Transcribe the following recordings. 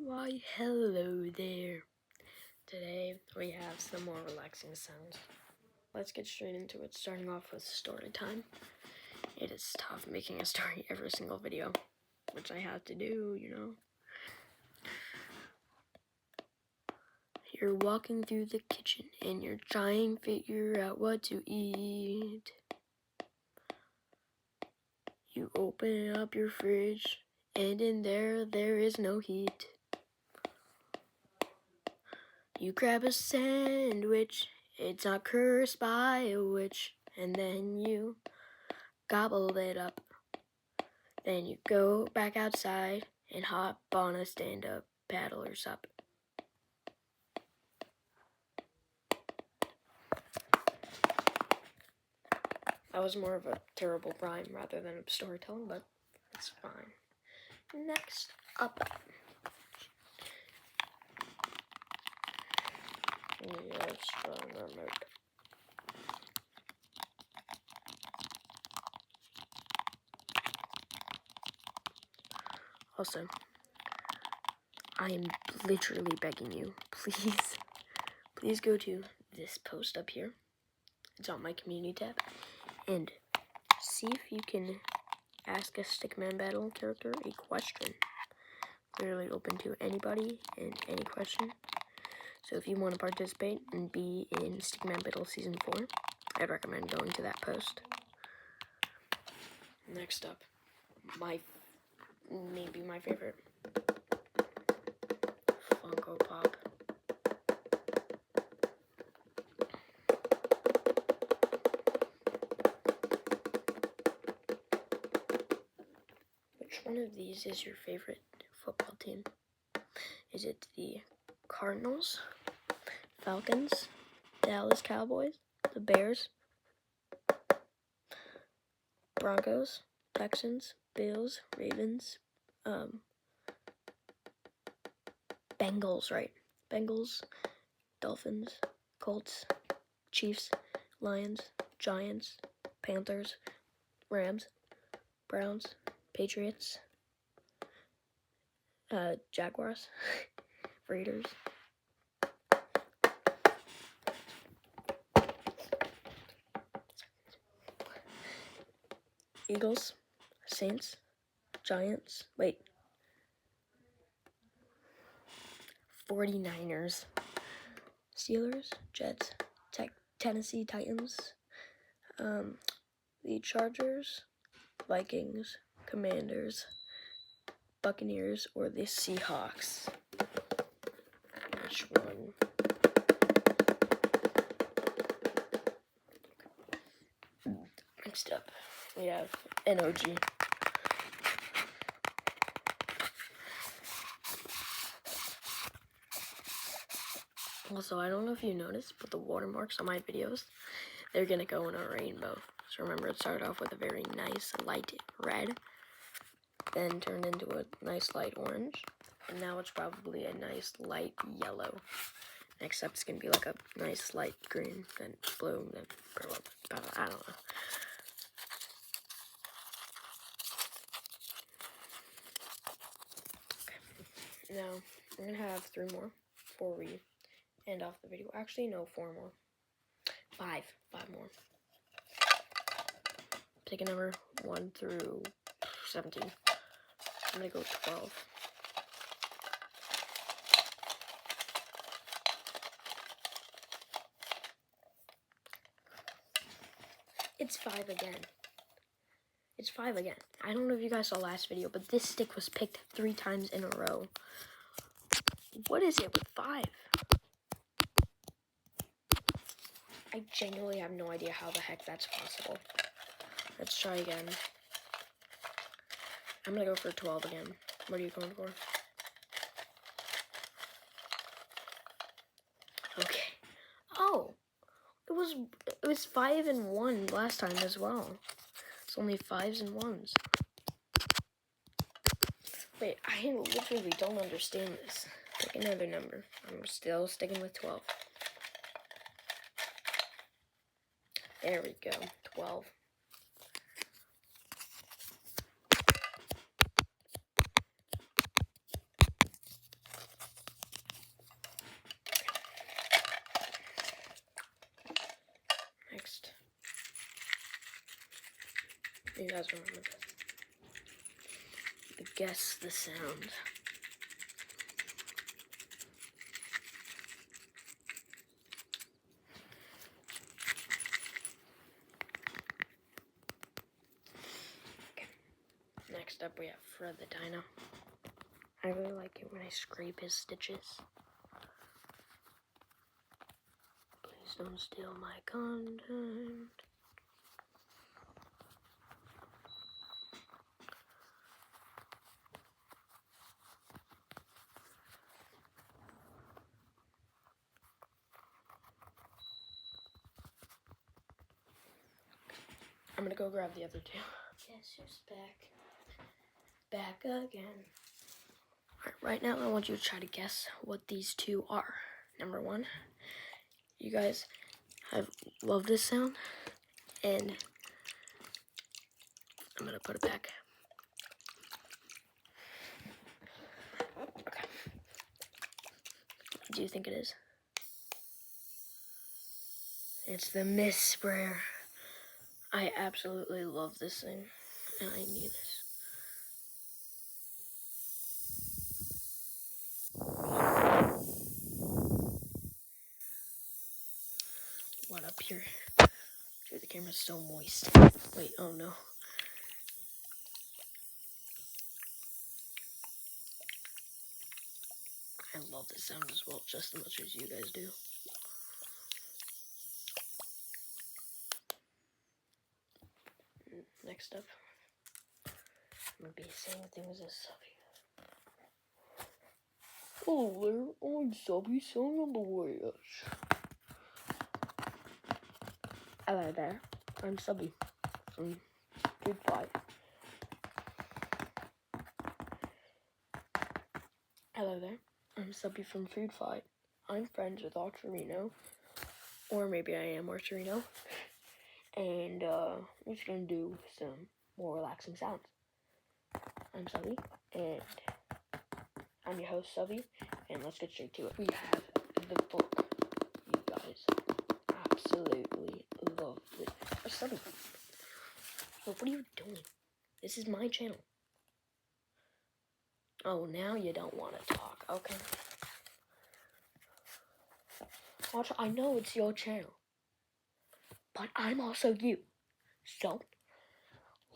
Why, hello there. Today we have some more relaxing sounds. Let's get straight into it, starting off with story time. It is tough making a story every single video, which I have to do, you know. You're walking through the kitchen and you're trying to figure out what to eat. You open up your fridge and in there is no heat. You grab a sandwich, it's not cursed by a witch, and then you gobble it up. Then you go back outside and hop on a stand-up paddle or sup. That was more of a terrible rhyme rather than a storytelling, but it's fine. Next up. Yes, remember. Also, I am literally begging you, please go to this post up here. It's on my community tab, and see if you can ask a Stickman battle character a question. Literally open to anybody and any question. So if you want to participate and be in Stickman Battle Season 4, I'd recommend going to that post. Next up, maybe my favorite, Funko Pop. Which one of these is your favorite football team? Is it the Cardinals, Falcons, Dallas Cowboys, the Bears, Broncos, Texans, Bills, Ravens, Bengals, right? Bengals, Dolphins, Colts, Chiefs, Lions, Giants, Panthers, Rams, Browns, Patriots, Jaguars, Raiders. Eagles, Saints, Giants, 49ers, Steelers, Jets, Tennessee Titans, the Chargers, Vikings, Commanders, Buccaneers, or the Seahawks. Which one? Next up, we have NOG. Also, I don't know if you noticed, but the watermarks on my videos, they're gonna go in a rainbow. So remember, it started off with a very nice light red, then turned into a nice light orange, and now it's probably a nice light yellow. Next up, it's gonna be like a nice light green, then blue, then purple. I don't know. Okay. Now, we're gonna have 3 more before we end off the video. Actually, no, 4 more. 5 more. Pick a number 1 through 17. I'm gonna go 12. It's 5 again. It's 5 again. I don't know if you guys saw last video, but this stick was picked 3 times in a row. What is it with 5? I genuinely have no idea how the heck that's possible. Let's try again. I'm gonna go for 12 again. What are you going for? Okay. Oh, it was 5 and 1 last time as well. It's only 5s and 1s. Wait, I literally don't understand this. Pick another number. I'm still sticking with 12. There we go, 12. You guys remember this. Guess the sound. Okay. Next up we have Fred the Dino. I really like it when I scrape his stitches. Please don't steal my content. I'm gonna go grab the other two. Guess who's back? Back again. Right now, I want you to try to guess what these two are. Number one, you guys have loved this sound, and I'm gonna put it back. Okay. What do you think it is? It's the mist sprayer. I absolutely love this thing, and I need this. What up here? Dude, the camera's so moist. Wait, oh no. I love this sound as well, just as much as you guys do. Next up, I'm gonna be saying things as Subby. Hello there, I'm Subby Sandwich. Hello there, I'm Subby from Food Fight. Hello there, I'm Subby from Food Fight. I'm friends with Archerino, or maybe I am Archerino, and we're just gonna do some more relaxing sounds. I'm Subby, and I'm your host, Subby, and let's get straight to it. We have the book. You guys absolutely love it. Oh, Subby, what are you doing? This is my channel. Oh, now you don't want to talk, okay? I know it's your channel, but I'm also you. So,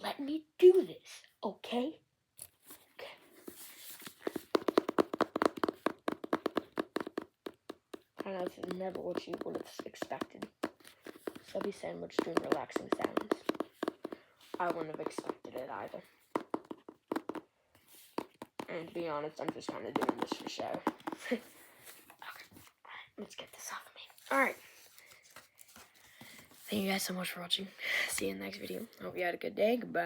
let me do this, okay? And that's never what you would have expected. Subby Sandwich doing relaxing sounds. I wouldn't have expected it either. And to be honest, I'm just kind of doing this for show. Okay, let's get this off of me. Alright. Thank you guys so much for watching. See you in the next video. Hope you had a good day. Goodbye.